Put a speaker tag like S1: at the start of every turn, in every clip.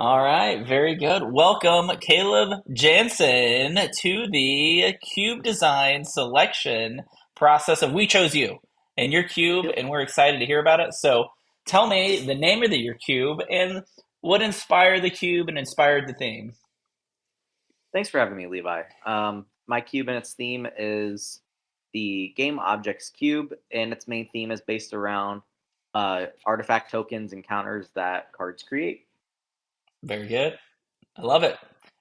S1: All right, very good. Welcome, Caleb Jansen, to the cube design selection process of We Chose You and your cube,
S2: Yep.
S1: and we're excited to hear about it. So tell me the name of your cube and what inspired the cube and inspired the theme.
S2: Thanks for having me, Levi. My cube and its theme is the game objects cube, and its main theme is based around artifact tokens and counters that cards create.
S1: Very good. I love it.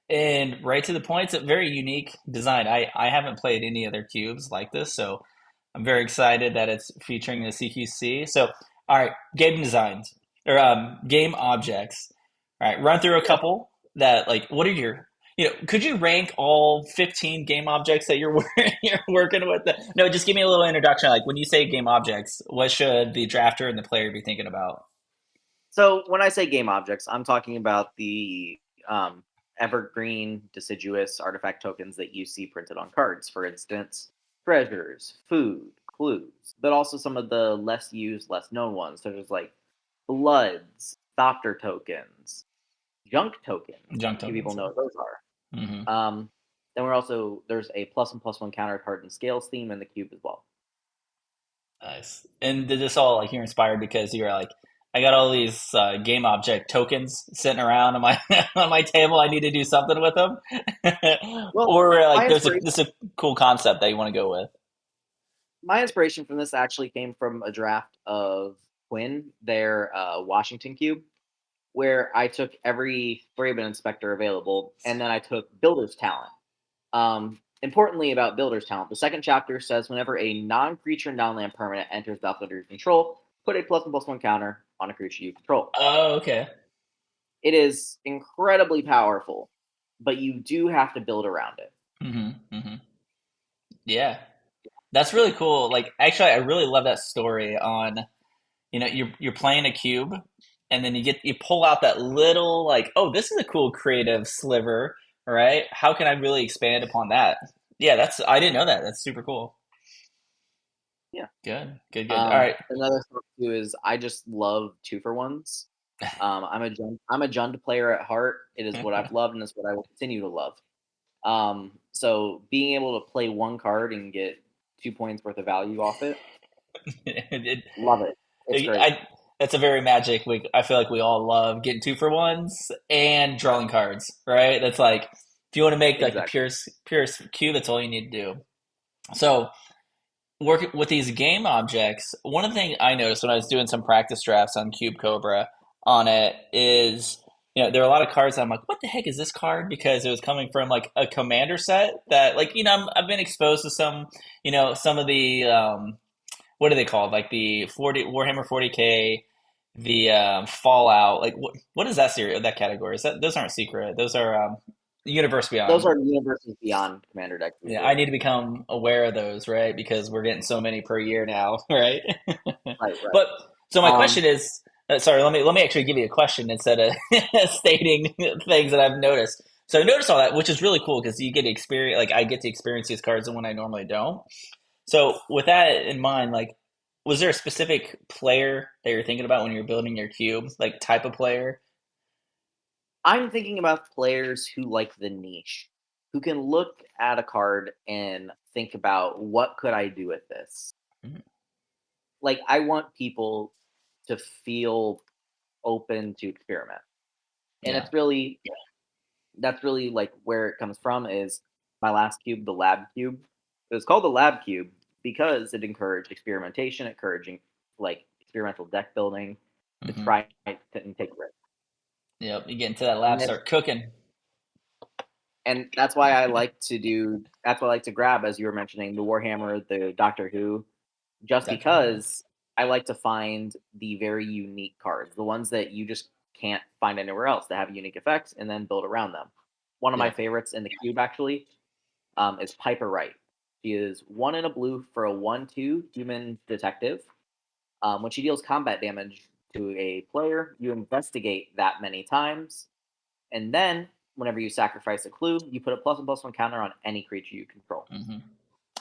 S1: And right to the point, it's a very unique design. I haven't played any other cubes like this, so I'm very excited that it's featuring the CQC. So, all right, game designs or game objects. All right, run through a
S2: Yeah.
S1: couple that like what are could you rank all 15 game objects that you're working with? No, just give me a little introduction. Like when you say game objects, what should the drafter and the player be thinking about?
S2: So when I say game objects, I'm talking about the evergreen deciduous artifact tokens that you see printed on cards. For instance, treasures, food, clues, but also some of the less used, less known ones, such as like bloods, Thopter tokens, junk tokens.
S1: Junk
S2: Few people
S1: tokens.
S2: know what those are.
S1: Hmm.
S2: Then there's a +1/+1 counter card and scales theme in the cube as well.
S1: Nice. And did this all like you're inspired because you're like, I got all these game object tokens sitting around on my on my table. I need to do something with them,
S2: Well,
S1: or
S2: my
S1: like
S2: inspiration
S1: this is a cool concept that you want to go with.
S2: my inspiration from this actually came from a draft of Quinn, their Washington cube, where I took every Thraben inspector available, and then I took Builder's Talent. Importantly about Builder's Talent, the second chapter says whenever a non-creature non-land permanent enters battlefield under your control, put a +1/+1 counter on a creature you control.
S1: Oh, okay.
S2: It is incredibly powerful, but you do have to build around it.
S1: Hmm. Yeah, that's really cool. Like, actually, I really love that story on you're playing a cube, and then you pull out that little like, oh, this is a cool creative sliver, right? How can I really expand upon that? Yeah, that's I didn't know that. That's super cool.
S2: Yeah.
S1: Good, good, good. All right.
S2: Another thing too is I just love two for ones. I'm a Jund player at heart. It is what I've loved, and it's what I will continue to love. So being able to play one card and get 2 points worth of value off it,
S1: it,
S2: love it. It's great.
S1: I that's a very magic. I feel like we all love getting two for ones and drawing cards, right? That's like if you want to make like the
S2: Exactly.
S1: purest cube, that's all you need to do. So working with these game objects, one of the things I noticed when I was doing some practice drafts on Cube Cobra on it is, there are a lot of cards that I'm like, what the heck is this card? Because it was coming from like a commander set that, like, I've been exposed to some of the, what are they called? Like the 40 Warhammer 40K, the Fallout. Like, what is that series? That category? Those aren't secret? Those are Universe
S2: Those
S1: Beyond.
S2: are universes beyond Commander decks
S1: Yeah, I
S2: usually.
S1: need to become aware of those, right? Because we're getting so many per year now, right?
S2: Right, right.
S1: But so my
S2: Um,
S1: question is, sorry, let me actually give you a question instead of stating things that I've noticed. So I noticed all that, which is really cool because you get to experience, like I get to experience these cards when I normally don't. So with that in mind, like, was there a specific player that you're thinking about when you're building your cube, like type of player?
S2: I'm thinking about players who like the niche, who can look at a card and think about what could I do with this.
S1: Mhm.
S2: Like I want people to feel open to experiment, and
S1: Yeah,
S2: that's really like where it comes from. Is my last cube, the lab cube. It was called the lab cube because it encouraged experimentation, encouraging like experimental deck building to
S1: hmm,
S2: try and take risks.
S1: yep. You get into that
S2: And
S1: lab,
S2: that's
S1: start cooking.
S2: that's why I like to do. That's why I like to grab, as you were mentioning, the Warhammer, the Doctor Who, just
S1: Doctor Who.
S2: because I like to find the very unique cards, the ones that you just can't find anywhere else that have unique effects, and then build around them. One of my
S1: Yeah.
S2: favorites in the cube actually is Piper Wright. She is one in a blue for a 1/2 human detective. When she deals combat damage to a player, you investigate that many times, and then whenever you sacrifice a clue, you put a +1/+1 counter on any creature you control.
S1: Hmm.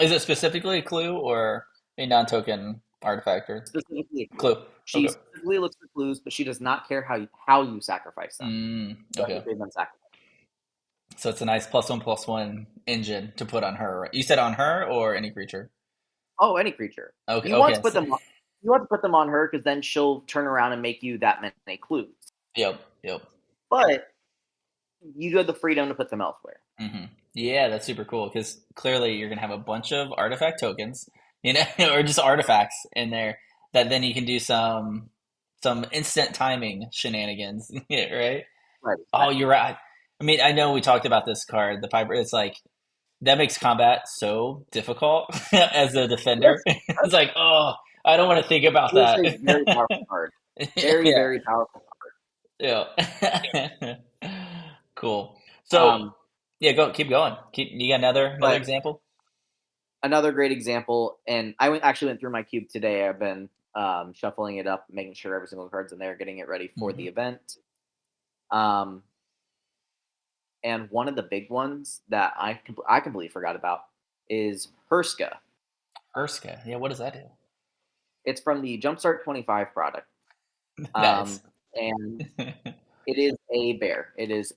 S1: Is it specifically a clue or a non-token artifact or
S2: specifically a clue.
S1: clue.
S2: She
S1: Okay.
S2: specifically looks for clues, but she does not care how you sacrifice them. But
S1: Okay.
S2: they've been sacrificed.
S1: So it's a nice +1/+1 engine to put on her. Right? You said on her or any creature?
S2: Oh, any creature.
S1: Okay.
S2: You want to
S1: Okay.
S2: put
S1: So,
S2: them on. You want to put them on her because then she'll turn around and make you that many clues.
S1: yep. Yep.
S2: But you have the freedom to put them elsewhere.
S1: Yeah, that's super cool because clearly you're gonna have a bunch of artifact tokens, or just artifacts in there that then you can do some instant timing shenanigans, yeah, right?
S2: Right.
S1: Oh,
S2: Exactly.
S1: you're right. I mean, I know we talked about this card, the fiber. It's like that makes combat so difficult as a defender.
S2: Yes.
S1: It's like, oh, I don't want to think about
S2: It is
S1: that.
S2: a very powerful card. Very,
S1: Yeah,
S2: very powerful
S1: yeah. Cool.
S2: card.
S1: So, yeah, keep going. You got another
S2: But
S1: example?
S2: another great example, and actually went through my cube today. I've been shuffling it up, making sure every single card's in there, getting it ready for the
S1: Hmm.
S2: event. Um, and one of the big ones that I completely forgot about is Herska.
S1: Urska. Yeah, what does that do?
S2: It's from the Jumpstart 25 product,
S1: Nice.
S2: and it is a bear. It is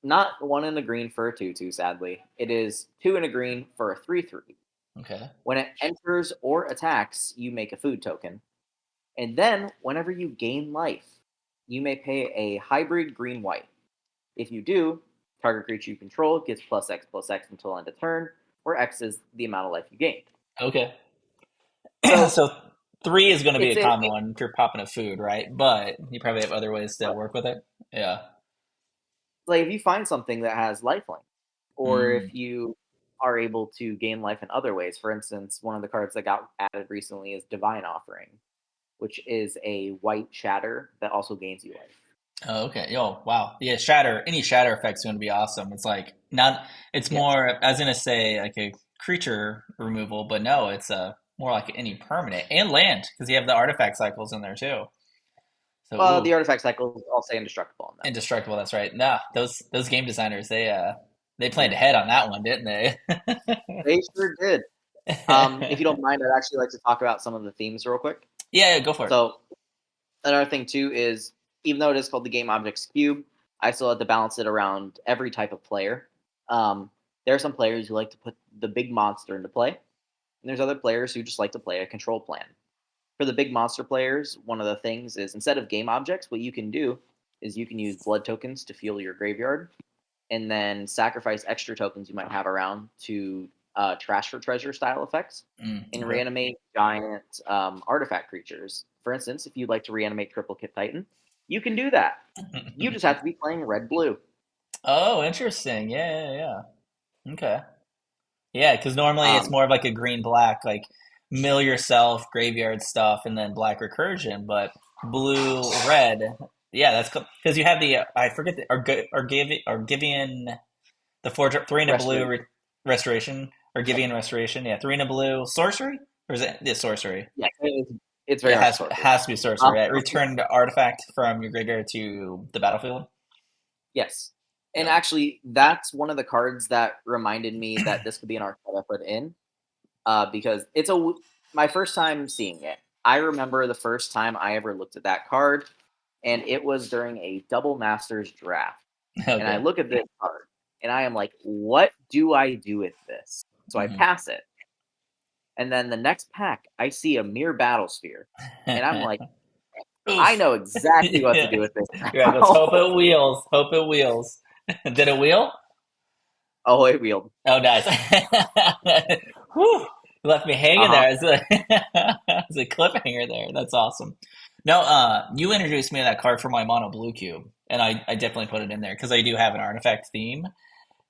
S2: not one in a green for a 2/2, sadly. It is two in a green for a 3/3.
S1: Okay.
S2: When it enters or attacks, you make a food token. And then, whenever you gain life, you may pay a hybrid green white. If you do, target creature you control gets +X/+X until end of turn, where X is the amount of life you gained.
S1: Okay.
S2: So
S1: So three is going to be a
S2: it's a
S1: common one if you're popping a food, right? But you probably have other ways to work with it. Yeah.
S2: like if you find something that has lifelink, or
S1: Mm.
S2: if you are able to gain life in other ways. For instance, one of the cards that got added recently is Deviant Offering, which is a white shatter that also gains you life.
S1: Oh, okay. Yo, wow. Yeah, shatter. Any shatter effect's going to be awesome. It's like not. It's
S2: Yes.
S1: more. I was going to say like a creature removal, but no, it's more like any permanent and land because you have the artifact cycles in there too. So,
S2: The
S1: ooh,
S2: artifact cycles all say indestructible on them.
S1: indestructible. That's right. Nah, those game designers they planned ahead on that one, didn't they?
S2: They sure did. If you don't mind, I'd actually like to talk about some of the themes real quick.
S1: Yeah, go for it.
S2: So another thing too is even though it is called the game objects cube, I still have to balance it around every type of player. There are some players who like to put the big monster into play, and there's other players who just like to play a control plan. For the big monster players, one of the things is instead of game objects, what you can do is you can use blood tokens to fuel your graveyard, and then sacrifice extra tokens you might have around to trash for treasure style effects and
S1: Okay.
S2: reanimate giant artifact creatures. For instance, if you'd like to reanimate Triple Kit Titan, you can do that. You just have to be playing red blue.
S1: Oh, interesting. Yeah, yeah, yeah. Okay. Yeah, because normally it's
S2: Um,
S1: more of like a green black, like mill yourself, graveyard stuff, and then black recursion. But blue red, yeah, that's because you have the I forget the Argivian the four three and a blue
S2: restoration.
S1: restoration
S2: Yes,
S1: Argivian restoration. Yeah, three and a blue sorcery or is it the sorcery?
S2: yes, it's very
S1: Yeah, it
S2: much sorcery.
S1: has to be sorcery.
S2: Um,
S1: Right? Return the artifact from your graveyard to the battlefield.
S2: yes, and
S1: Yep.
S2: actually, that's one of the cards that reminded me that this could be an archetype I put in because my first time seeing it. I remember the first time I ever looked at that card, and it was during a double masters draft. And I
S1: Okay.
S2: look at this card, and I am like, "What do I do with this?" So I
S1: Hmm.
S2: pass it, and then the next pack, I see a mere battle sphere, and I'm like, "I
S1: Oof.
S2: know exactly what to
S1: Yeah.
S2: do with this
S1: Yeah, let's
S2: now."
S1: hope it wheels. Hope it wheels. Did it wheel?
S2: Oh, it wheeled.
S1: Oh, nice. Whew. You left me
S2: Uh
S1: hanging
S2: huh.
S1: there. It's a cliffhanger there. That's awesome. No, you introduced me to that card for my mono blue cube, and I definitely put it in there because I do have an artifact theme,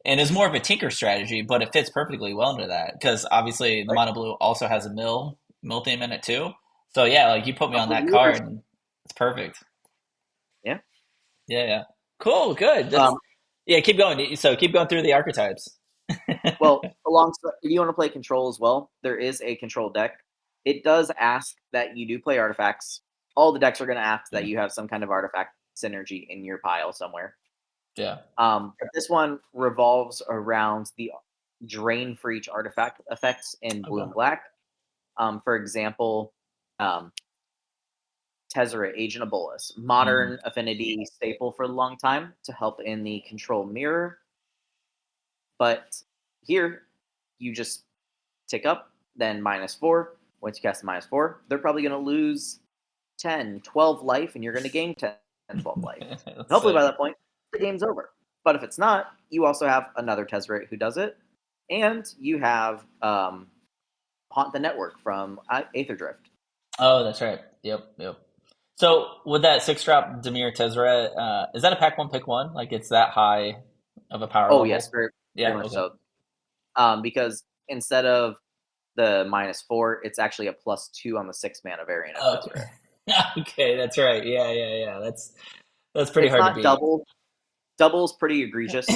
S1: and it's more of a tinker strategy, but it fits perfectly well into that because obviously the
S2: Right.
S1: mono blue also has a mill theme in it too. So yeah, like you put me on
S2: Couple
S1: that
S2: years.
S1: card, and it's perfect.
S2: Yeah.
S1: Yeah, yeah. Cool, good. That's
S2: Um.
S1: yeah, keep going. So keep going through the archetypes.
S2: Well, alongside, if you want to play control as well, there is a control deck. It does ask that you do play artifacts. All the decks are going to ask that
S1: Yeah.
S2: you have some kind of artifact synergy in your pile somewhere.
S1: Yeah.
S2: But this one revolves around the drain for each artifact effects in blue
S1: Okay.
S2: and black. For example, um, Tezzeret, Agent of Bolus,
S1: Mm.
S2: modern affinity staple for a long time to help in the control mirror. But here, you just tick up, then -4. Once you cast -4, they're probably going to lose 10, 12 life, and you're going to gain 10, 12 life. Hopefully by
S1: Sick.
S2: that point, the game's over. But if it's not, you also have another Tezzeret who does it, and you have Haunt the Network from Aether Drift.
S1: Oh, that's right. Yep, yep. So with that six drop Demir Tezzeret, is that a pack one pick one? Like it's that high of a power
S2: Oh yes,
S1: level?
S2: very, very
S1: Yeah.
S2: much
S1: Okay.
S2: so. Because instead of the -4, it's actually a +2 on the 6 mana variant of
S1: Okay.
S2: Tezzeret.
S1: Okay, that's right. Yeah, yeah, yeah. That's pretty
S2: It's
S1: hard to
S2: not
S1: beat.
S2: double. Double's pretty egregious,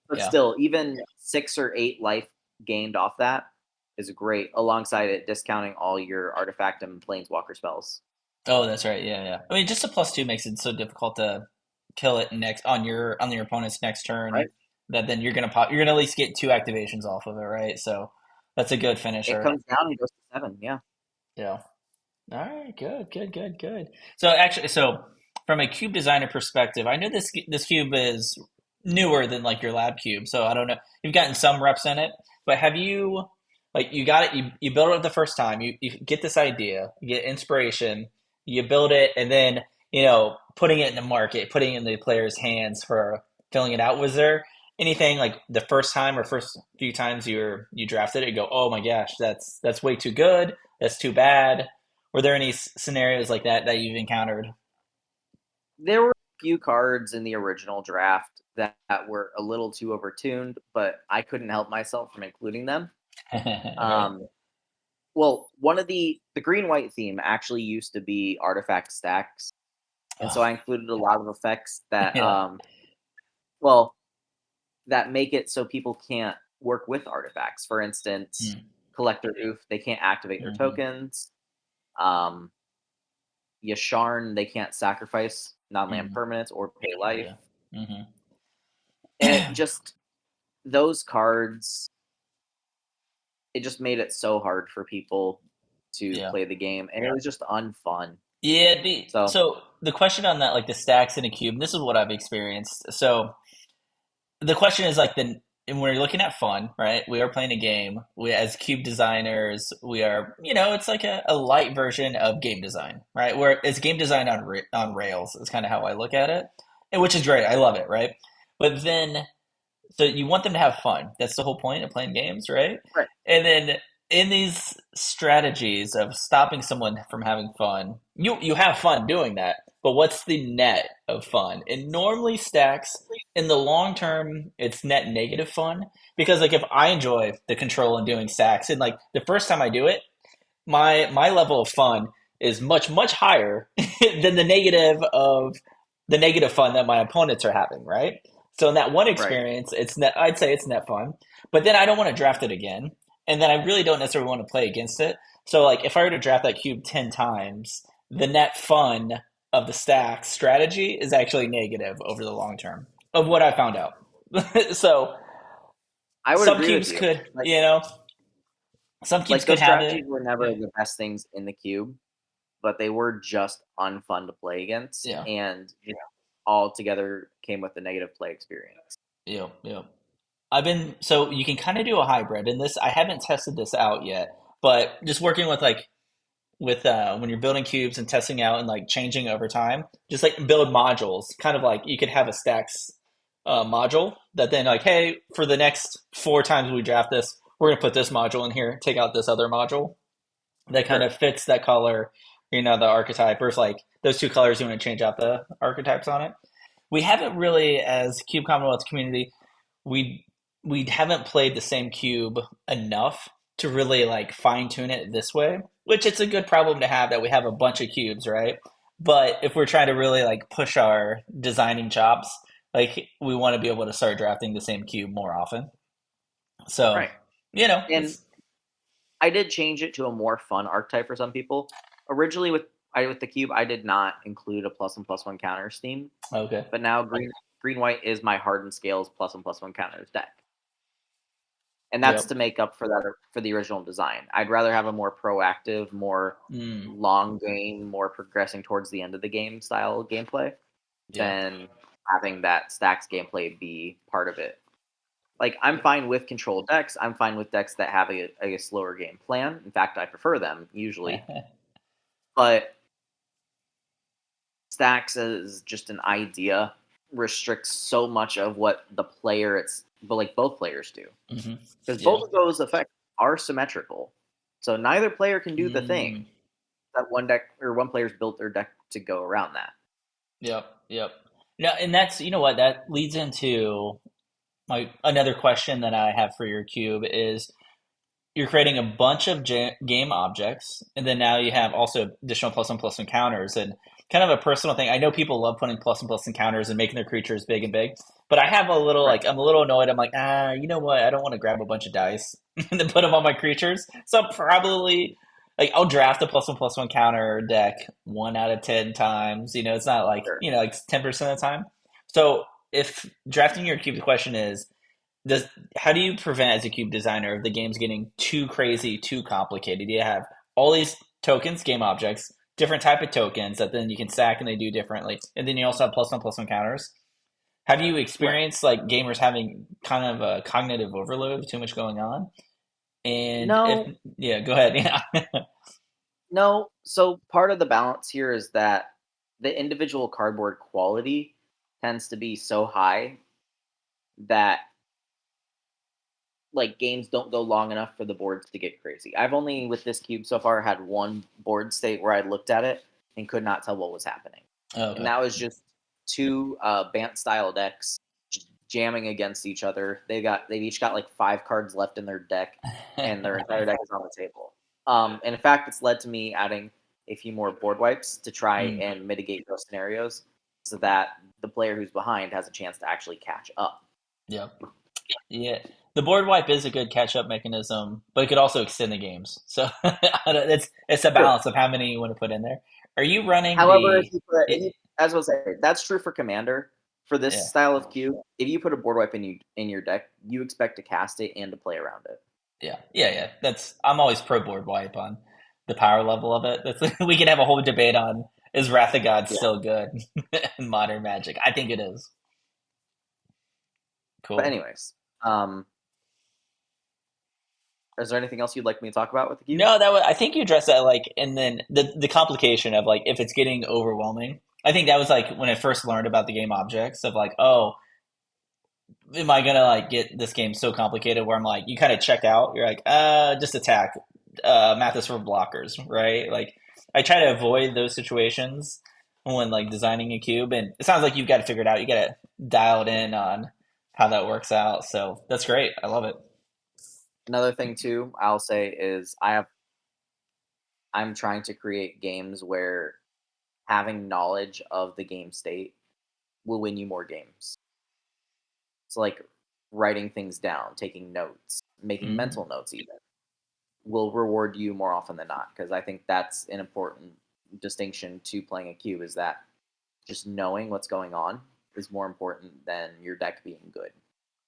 S2: but
S1: Yeah.
S2: still, even 6 or 8 life gained off that is great. Alongside it, discounting all your artifact and planeswalker spells.
S1: Oh, that's right. Yeah, yeah. I mean, just a plus two makes it so difficult to kill it next on your opponent's next turn.
S2: Right?
S1: That then you're gonna pop. You're gonna at least get two activations off of it, right? So that's a good
S2: It
S1: finisher.
S2: comes down and goes to 7. Yeah.
S1: Yeah. All right, good, good, good, good. So actually, so from a cube designer perspective, I know this cube is newer than like your lab cube, so I don't know. You've gotten some reps in it, but have you like you got it? You build it the first time. You get this idea, you get inspiration, you build it, and then putting it in the market, putting it in the player's hands for filling it out. Was there anything like the first time or first few times you drafted it, you go, oh my gosh, that's way too good. That's too bad. Were there any scenarios like that you've encountered?
S2: There were a few cards in the original draft that were a little too overtuned, but I couldn't help myself from including them.
S1: Right?
S2: Um, well, one of the green white theme actually used to be artifact stacks, and so
S1: Oh,
S2: I included a lot of effects that
S1: yeah.
S2: well, that make it so people can't work with artifacts. For instance,
S1: Mm.
S2: Collector Oof, they can't activate their
S1: Hmm.
S2: tokens. Um, Yasharn, they can't sacrifice non-land
S1: Hmm.
S2: permanents or pay life.
S1: Yeah. Hmm.
S2: And it just those cards, it just made it so hard for people to
S1: Yeah.
S2: play the game, and it was just unfun.
S1: Yeah.
S2: So
S1: So the question on that, like the stacks in a cube, this is what I've experienced. So the question is like and when you're looking at fun, right? We are playing a game. We as cube designers, we are, it's like a light version of game design, right? Where it's game design on rails is kind of how I look at it, and which is great. I love it, right? But then so you want them to have fun. That's the whole point of playing games, right?
S2: right,
S1: And then in these strategies of stopping someone from having fun, you have fun doing that. But what's the net of fun? It normally stacks in the long term. It's net negative fun because like if I enjoy the control and doing stacks, and like the first time I do it, my level of fun is much higher than the negative fun that my opponents are having, right? So in that one
S2: right.
S1: experience, it's net. I'd say it's net fun, but then I don't want to draft it again, and then I really don't necessarily want to play against it. So like if I were to draft that cube 10 times, the net fun of the stack strategy is actually negative over the long term of what I found out. So
S2: I would
S1: some
S2: agree with
S1: cubes
S2: you.
S1: could, some cubes
S2: Like
S1: could
S2: those
S1: have it.
S2: strategies were never the best things in the cube, but they were just unfun to play against,
S1: Yeah.
S2: and all together came with a negative play experience.
S1: Yeah, yeah. I've been so you can kind of do a hybrid in this. I haven't tested this out yet, but just working with like with when you're building cubes and testing out and like changing over time, just like build modules. Kind of like you could have a stacks module that then like, hey, for the next 4 times we draft this, we're gonna put this module in here, take out this other module that kind
S2: Sure.
S1: of fits that color, the archetype, or it's like those two colors you want to change out the archetypes on it. We haven't really, as Cube Commonwealth community, we we haven't played the same cube enough to really like fine tune it this way, which it's a good problem to have that we have a bunch of cubes, right? But if we're trying to really like push our designing chops, like we want to be able to start drafting the same cube more often. So,
S2: Right. And
S1: it's
S2: I did change it to a more fun archetype for some people. Originally, with the cube, I did not include a +1/+1 counter theme,
S1: okay.
S2: but now green white is my hardened scales +1/+1 counters deck, and that's
S1: Yep.
S2: to make up for that for the original design. I'd rather have a more proactive, more
S1: Mm.
S2: long game, more progressing towards the end of the game style gameplay
S1: Yeah.
S2: than having that stacks gameplay be part of it. Like I'm fine with controlled decks. I'm fine with decks that have a slower game plan. In fact, I prefer them usually. But stacks as just an idea restricts so much of what the player but like both players do,
S1: Hmm.
S2: because
S1: Yeah.
S2: both of those effects are symmetrical. So neither player can do the thing
S1: Mm.
S2: that one deck or one player's built their deck to go around that.
S1: Yep. Yep. No, and that's, you know what, that leads into my another question that I have for your cube is you're creating a bunch of game objects, and then now you have also additional plus one counters, and kind of a personal thing. I know people love putting plus one counters and making their creatures big and big, but I have a little
S2: Right.
S1: like I'm a little annoyed. I'm like, you know what? I don't want to grab a bunch of dice and then put them on my creatures. So I'm probably like I'll draft a plus one counter deck 1 out of 10 times. You know, it's not like
S2: Sure.
S1: like 10% of the time. So if drafting your cube, the question is does how do you prevent as a cube designer of the games getting too crazy, too complicated? You have all these tokens, game objects, different type of tokens that then you can stack and they do differently, and then you also have plus one counters. Have you
S2: Right.
S1: experienced like gamers having kind of a cognitive overload, too much going on? And if
S2: No,
S1: yeah, go ahead. Yeah.
S2: no. So part of the balance here is that the individual cardboard quality tends to be so high that like games don't go long enough for the boards to get crazy. I've only with this cube so far had one board state where I looked at it and could not tell what was happening,
S1: Oh,
S2: and
S1: okay.
S2: that was just two Bant style decks just jamming against each other. They've each got like 5 cards left in their deck, and their entire deck is on the table. And in fact, it's led to me adding a few more board wipes to try
S1: Mm,
S2: and mitigate those scenarios, so that the player who's behind has a chance to actually catch up.
S1: yep. Yeah, the board wipe is a good catch up mechanism, but it could also extend the games. So it's a
S2: True.
S1: balance of how many you want to put in there. Are you running
S2: However,
S1: the?
S2: if you as I was saying, that's true for Commander. For this
S1: Yeah,
S2: style of cube, if you put a board wipe in your deck, you expect to cast it and to play around it.
S1: yeah. That's I'm always pro board wipe on the power level of it. That's we can have a whole debate on is Wrath of God
S2: Yeah.
S1: still good in modern Magic? I think it is.
S2: But
S1: Cool.
S2: anyways, um, is there anything else you'd like me to talk about with the cube?
S1: No, that was, I think you addressed that like, and then the complication of like if it's getting overwhelming. I think that was like when I first learned about the game objects of like, oh, am I gonna like get this game so complicated where I'm like, you kind of check out. You're like, just attack, Mathis for blockers, right? Like, I try to avoid those situations when like designing a cube, and it sounds like you've got to figure it out. You got to dial it in on how that works out. So that's great. I love it.
S2: Another thing too, I'll say is I'm trying to create games where having knowledge of the game state will win you more games. So like writing things down, taking notes, making
S1: Mm.
S2: mental notes even will reward you more often than not, because I think that's an important distinction to playing a cube, is that just knowing what's going on is more important than your deck being good,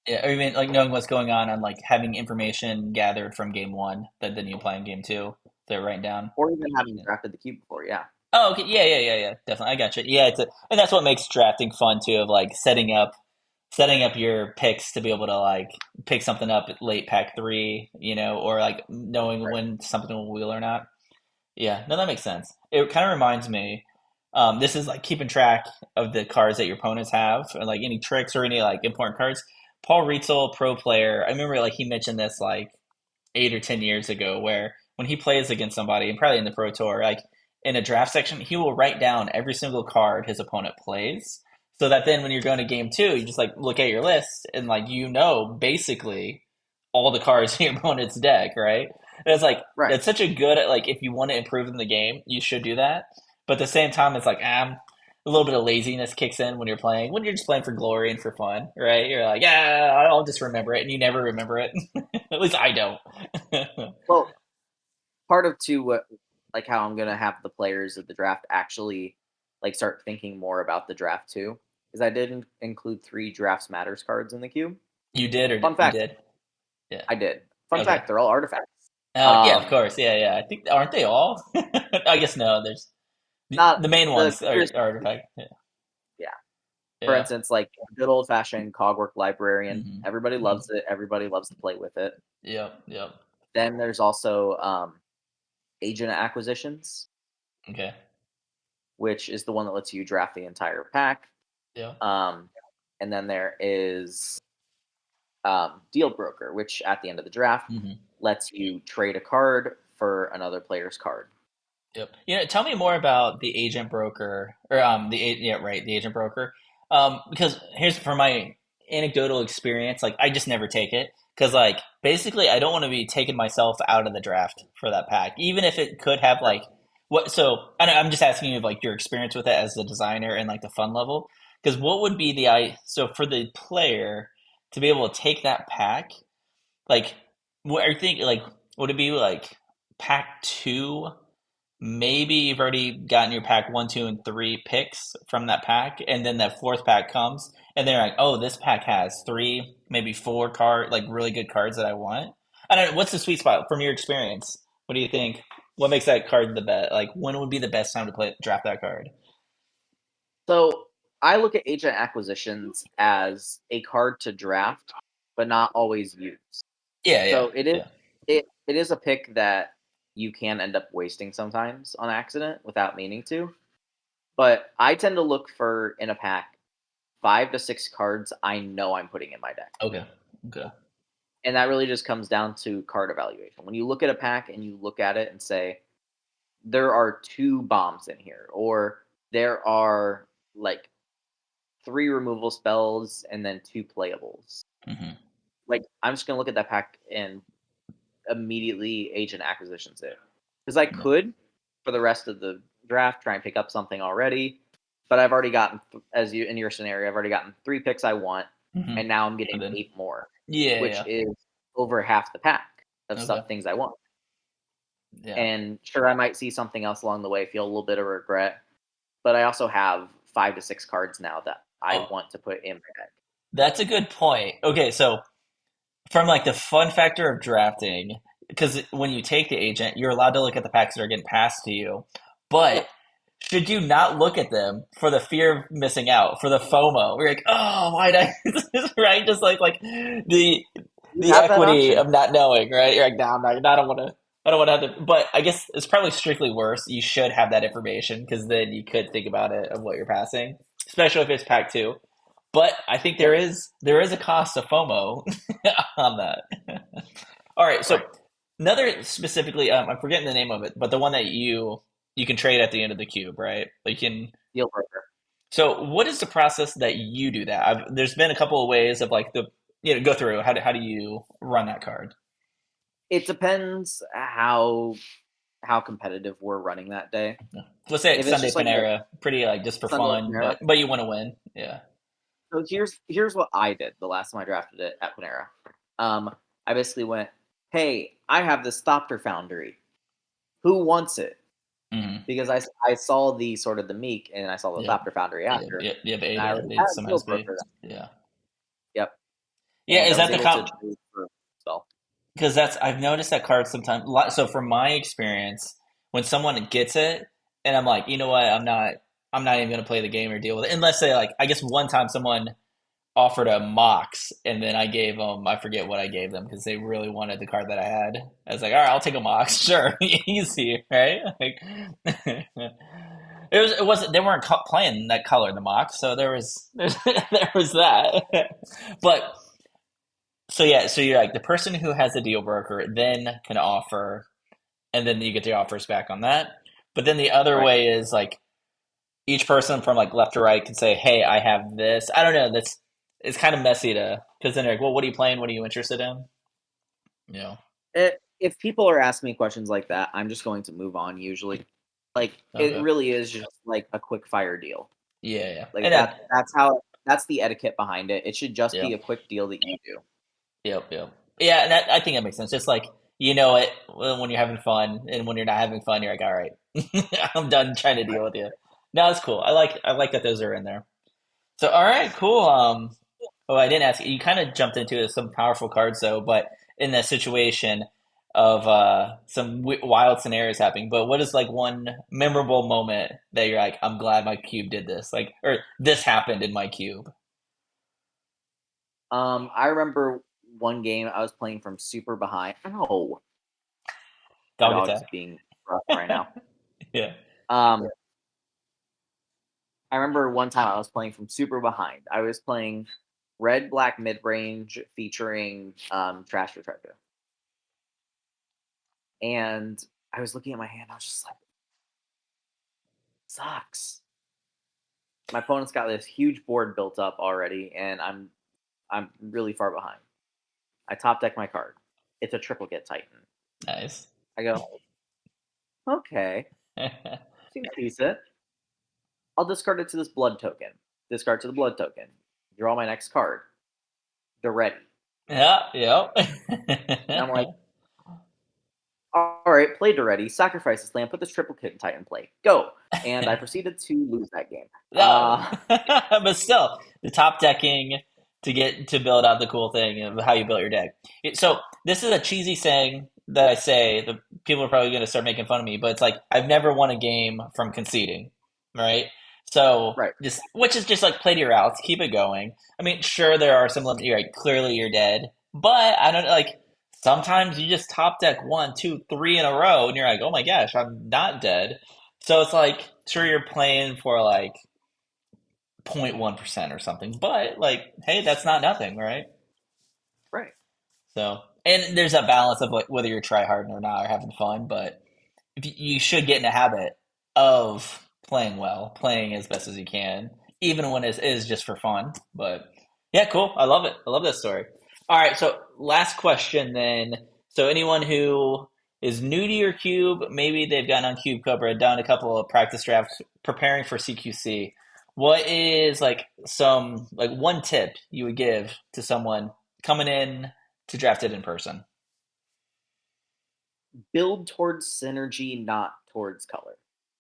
S1: Yeah, or even like knowing what's going on like having information gathered from game one that then you play in game two. They're writing down.
S2: or even having
S1: Yeah.
S2: drafted the cube before. Yeah,
S1: Oh, okay. Yeah. Definitely. I got you. Yeah, and that's what makes drafting fun too, of like setting up your picks to be able to like pick something up at late pack three, or like knowing
S2: right.
S1: when something will wheel or not. Yeah, no, that makes sense. It kind of reminds me. This is like keeping track of the cards that your opponents have, and like any tricks or any like important cards. Paul Rietzel, pro player, I remember like he mentioned this like 8 or 10 years ago, where when he plays against somebody, and probably in the pro tour, like in a draft section, he will write down every single card his opponent plays, so that then when you're going to game two, you just like look at your list and like basically all the cards in your opponent's deck, right? And it's like
S2: Right.
S1: it's such a good like if you want to improve in the game, you should do that. But at the same time, it's like a little bit of laziness kicks in when you're playing when you're just playing for glory and for fun, right? You're like, yeah, I'll just remember it, and you never remember it. At least I don't.
S2: Well, part of too what like how I'm gonna have the players of the draft actually like start thinking more about the draft too is I did include 3 drafts matters cards in the queue.
S1: You did,
S2: Fun
S1: you
S2: fact:
S1: did. Yeah.
S2: I did. Fun
S1: Okay.
S2: fact: they're all artifacts.
S1: Oh yeah, of
S2: Um,
S1: course. Yeah, yeah. I think aren't they all? I guess no. There's
S2: not
S1: the main
S2: the
S1: ones are artifact. Yeah.
S2: yeah. For
S1: Yeah.
S2: instance, like good old fashioned Cogwork Librarian.
S1: Hmm.
S2: Everybody
S1: Hmm.
S2: loves it. Everybody loves to play with it.
S1: Yep. Yep.
S2: Then there's also agent acquisitions,
S1: Okay.
S2: which is the one that lets you draft the entire pack.
S1: Yeah.
S2: Um, and then there is deal broker, which at the end of the draft
S1: Hmm.
S2: lets you trade a card for another player's card.
S1: Yep. Tell me more about the agent broker or yeah, right, the agent broker. Because here's from my anecdotal experience, like I just never take it because like basically I don't want to be taking myself out of the draft for that pack, even if it could have like what. So I'm just asking you like your experience with it as a designer and like the fun level. Because what would be I so for the player to be able to take that pack, like what are you thinking? Like would it be like pack two? Maybe you've already gotten your pack one, two, and three picks from that pack, and then that fourth pack comes, and they're like, "Oh, this pack has three, maybe four like really good cards that I want." I don't know. What's the sweet spot from your experience? What do you think? What makes that card the best? Like, when would be the best time to draft that card?
S2: So I look at agent acquisitions as a card to draft, but not always use.
S1: Yeah, yeah,
S2: So it is
S1: yeah.
S2: it is a pick that you can end up wasting sometimes on accident without meaning to. But I tend to look for in a pack 5 to 6 cards I know I'm putting in my deck.
S1: Okay, okay.
S2: And that really just comes down to card evaluation. When you look at a pack and you look at it and say, there are 2 bombs in here, or there are like 3 removal spells and then 2 playables.
S1: Hmm.
S2: Like, I'm just gonna look at that pack and immediately agent acquisitions it. Because I
S1: Yeah.
S2: could, for the rest of the draft, try and pick up something already. But I've already gotten, as you in your scenario, I've already gotten 3 picks I want,
S1: Hmm.
S2: and now I'm
S1: And
S2: getting
S1: then,
S2: 8 more,
S1: yeah,
S2: which
S1: yeah.
S2: is over half the pack of
S1: Okay.
S2: stuff things I want.
S1: Yeah.
S2: And sure, I might see something else along the way, feel a little bit of regret, but I also have 5 to 6 cards now that I
S1: Oh,
S2: want to put in my deck.
S1: that's a good point. Okay, so from like the fun factor of drafting, because when you take the agent, you're allowed to look at the packs that are getting passed to you. But
S2: Yep.
S1: should you not look at them for the fear of missing out, for the FOMO? We're like, oh, why'd I right? Just like
S2: You
S1: the
S2: have that
S1: equity
S2: option.
S1: of not knowing, right? You're like, nah, I'm not, I don't want to. I don't want to have to, but I guess it's probably strictly worse. You should have that information because then you could think about it of what you're passing, especially if it's pack two. But I think
S2: Yep.
S1: there is a cost of FOMO on that. All right, so
S2: Right.
S1: another specifically, I'm forgetting the name of it, but the one that you can trade at the end of the cube, right? Like you can.
S2: Deal breaker.
S1: So, what is the process that you do that? There's been a couple of ways of like go through how do you run that card?
S2: It depends how competitive we're running that day.
S1: Let's say it's
S2: If it's
S1: Sunday
S2: just like a
S1: Panera, pretty like just for
S2: Sunday
S1: fun,
S2: Panera.
S1: but you want to win, yeah.
S2: So here's what I did the last time I drafted it at Panera. I basically went, hey, I have this Thopter Foundry. Who wants it?
S1: Hmm.
S2: Because I saw the sort of the meek and I saw the
S1: Yep.
S2: Thopter Foundry
S1: Yep.
S2: after.
S1: Yep. You have
S2: And
S1: A
S2: I
S1: there.
S2: already
S1: They
S2: had
S1: some
S2: Deal
S1: has B.
S2: Broker.
S1: Yeah.
S2: Yep.
S1: Yeah.
S2: And I
S1: Is
S2: was
S1: that the
S2: able to
S1: comp?
S2: trade for spell.
S1: Because that's I've noticed that card sometimes. So from my experience, when someone gets it, and I'm like, you know what, I'm not even gonna play the game or deal with it unless they like. I guess one time someone offered a Mox, and then I gave them I forget what I gave them because they really wanted the card that I had. I was like, all right, I'll take a Mox, sure, easy, right? Like, it wasn't they weren't playing that color, the Mox, so there was that, but. So yeah, so you're like the person who has the deal broker then can offer, and then you get the offers back on that. But then the other
S2: Right.
S1: way is like each person from like left to right can say, "Hey, I have this." I don't know. That's it's kind of messy to because then they're like, "Well, what are you playing? What are you interested in?" You know.
S2: If people are asking me questions like that, I'm just going to move on usually. Like it
S1: Okay.
S2: really is just like a quick fire deal.
S1: Yeah, yeah,
S2: Like
S1: and then
S2: that's the etiquette behind it. It should just
S1: yeah,
S2: be a quick deal that you do.
S1: yep, yep, yeah, and I think that makes sense. Just like you know it when you're having fun, and when you're not having fun, you're like, "All right, I'm done trying to deal with you." No, it's cool. I like that those are in there. So, all right, cool. Oh, I didn't ask you. You kind of jumped into some powerful cards, though. But in that situation of some wild scenarios happening. But what is like one memorable moment that you're like, I'm glad my cube did this, like, or this happened in my cube?
S2: I remember one game I was playing from super behind. Oh, my
S1: Dog
S2: dog's
S1: attack.
S2: being rough right now.
S1: Yeah.
S2: Um, I remember one time I was playing from super behind. I was playing red black mid range featuring Trash Detector, and I was looking at my hand. I was just like, sucks. My opponent's got this huge board built up already, and I'm really far behind. I top deck my card. It's a triplicate Titan.
S1: Nice.
S2: I go, okay, seems decent. I'll discard it to this blood token. Discard to the blood token. Draw my next card. They're ready.
S1: Yeah,
S2: And I'm
S1: yep.
S2: like, all right, played already. Sacrifice this land. Put this triplicate in Titan play. Go. And I proceeded to lose that game.
S1: No, but still, the top decking to get to build out the cool thing of how you built your deck. So this is a cheesy saying that I say. The people are probably going to start making fun of me, but it's like I've never won a game from conceding, right? So
S2: Right,
S1: just which is just like play to your outs, keep it going. I mean, sure there are some limits. You're like clearly you're dead, but I don't like. Sometimes you just top deck one, two, three in a row, and you're like, oh my gosh, I'm not dead. So it's like, sure, you're playing for like 0.1% or something. But like, hey, that's not nothing, right?
S2: right.
S1: So, and there's that balance of like whether you're try hard or not or having fun. But if you should get in a habit of playing well, playing as best as you can, even when it is just for fun. But yeah, cool. I love it. I love that story. All right, so last question then. So anyone who is new to your cube, maybe they've gotten on Cube Cobra, done a couple of practice drafts, preparing for CQC. What is like some like one tip you would give to someone coming in to draft it in person?
S2: Build towards synergy, not towards color.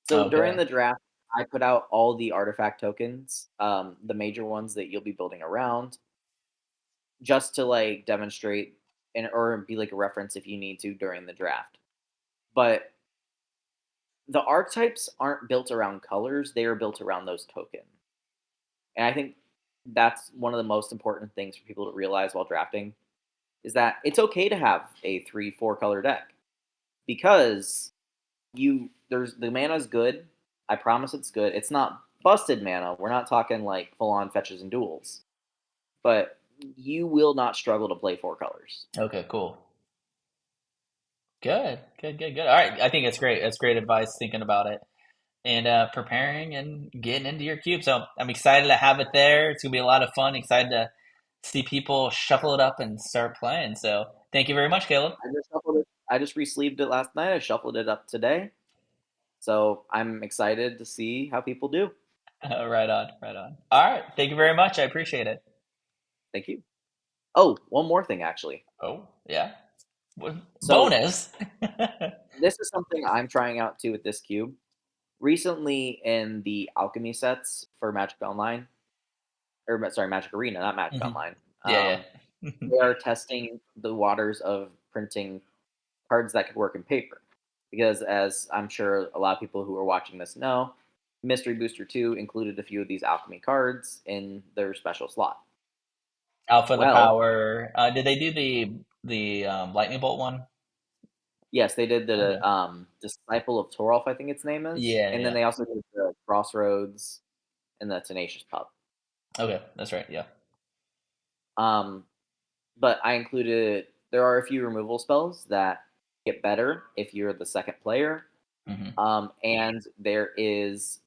S2: So during
S1: Okay.
S2: the draft, I put out all the artifact tokens, the major ones that you'll be building around, just to like demonstrate and or be like a reference if you need to during the draft. But the archetypes aren't built around colors; they are built around those tokens. And I think that's one of the most important things for people to realize while drafting is that it's okay to have a 3, 4 color deck because there's the mana's good. I promise it's good. It's not busted mana. We're not talking like full on fetches and duels, but you will not struggle to play 4 colors.
S1: Okay, cool. Good, good, good, good. All right, I think it's great. That's great advice thinking about it and preparing and getting into your cube. So I'm excited to have it there. It's gonna be a lot of fun. Excited to see people shuffle it up and start playing. So thank you very much, Caleb.
S2: I just shuffled it. I just re-sleeved it last night. I shuffled it up today, so I'm excited to see how people do.
S1: Right on, right on. All right, thank you very much. I appreciate it.
S2: Thank you. Oh, one more thing actually.
S1: Oh, yeah.
S2: So
S1: Bonus.
S2: this is something I'm trying out too with this cube. Recently, in the alchemy sets for Magic Online, or sorry, Magic Arena, not Magic
S1: Mhm.
S2: Online.
S1: Yeah, yeah.
S2: They are testing the waters of printing cards that could work in paper. Because, as I'm sure a lot of people who are watching this know, Mystery Booster 2 included a few of these alchemy cards in their special slot.
S1: Alpha the
S2: Well,
S1: power. Did they do the lightning bolt one?
S2: yes, they did
S1: Okay.
S2: the Disciple of Torolf, I think its name is.
S1: Yeah,
S2: And then
S1: yeah.
S2: they also did the Crossroads and the Tenacious Pup.
S1: Okay, that's right. Yeah.
S2: Um, but I included, there are a few removal spells that get better if you're the second player.
S1: Hmm.
S2: And there is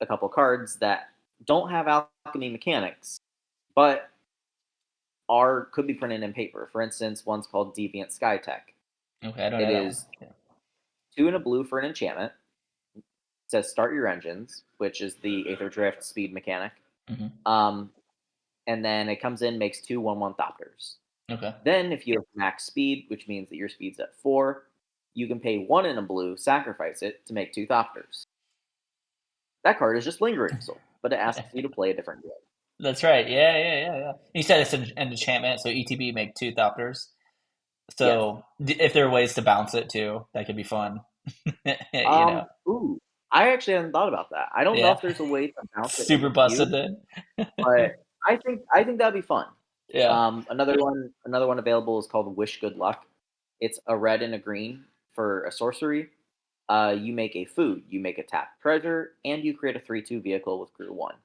S2: a couple cards that don't have alchemy mechanics, but are could be printed in paper. For instance, one's called Deviant Skytech.
S1: Okay, I don't
S2: It
S1: know that one.
S2: is 2 and a blue for an enchantment. It says start your engines, which is the Aether Drift speed mechanic.
S1: Yeah. Hmm.
S2: Um, and then it comes in, makes 2/1/1 Thopters.
S1: Okay.
S2: Then, if you have max speed, which means that your speed's at 4, you can pay 1 and a blue, sacrifice it to make 2 Thopters. That card is just Lingering Soul, but it asks you to play a different game.
S1: That's right. Yeah, yeah, yeah, yeah. You said it's an enchantment, so ETB make two Thopters.
S2: Yes.
S1: So if there are ways to bounce it too, that could be fun. You know,
S2: Ooh, I actually hadn't thought about that. I don't know
S1: yeah,
S2: if there's a way to bounce it in
S1: super
S2: the
S1: busted
S2: cube,
S1: then.
S2: but I think that'd be fun.
S1: Yeah.
S2: Another one available is called Wish Good Luck. It's a red and a green for a sorcery. You make a food, you make a tap treasure, and you create a 3/2 vehicle with crew one.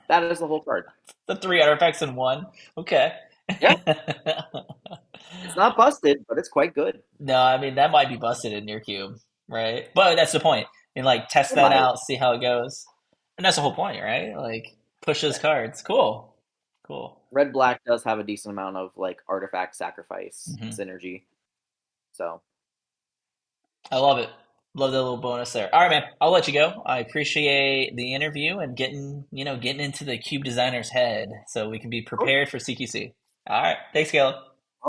S2: That is the whole card.
S1: The three artifacts in one. Okay.
S2: Yeah, it's not busted, but it's quite good.
S1: No, I mean that might be busted in your cube, right? But that's the point. And like test
S2: It
S1: that
S2: might.
S1: out, see how it goes. And that's the whole point, right? Like push those
S2: Yeah.
S1: cards. Cool. Cool.
S2: Red black does have a decent amount of like artifact sacrifice
S1: Hmm.
S2: synergy. So
S1: I love it. Love that little bonus there. All right, man. I'll let you go. I appreciate the interview and getting into the cube designer's head so we can be
S2: cool.
S1: prepared for CQC. All right. Thanks, Caleb.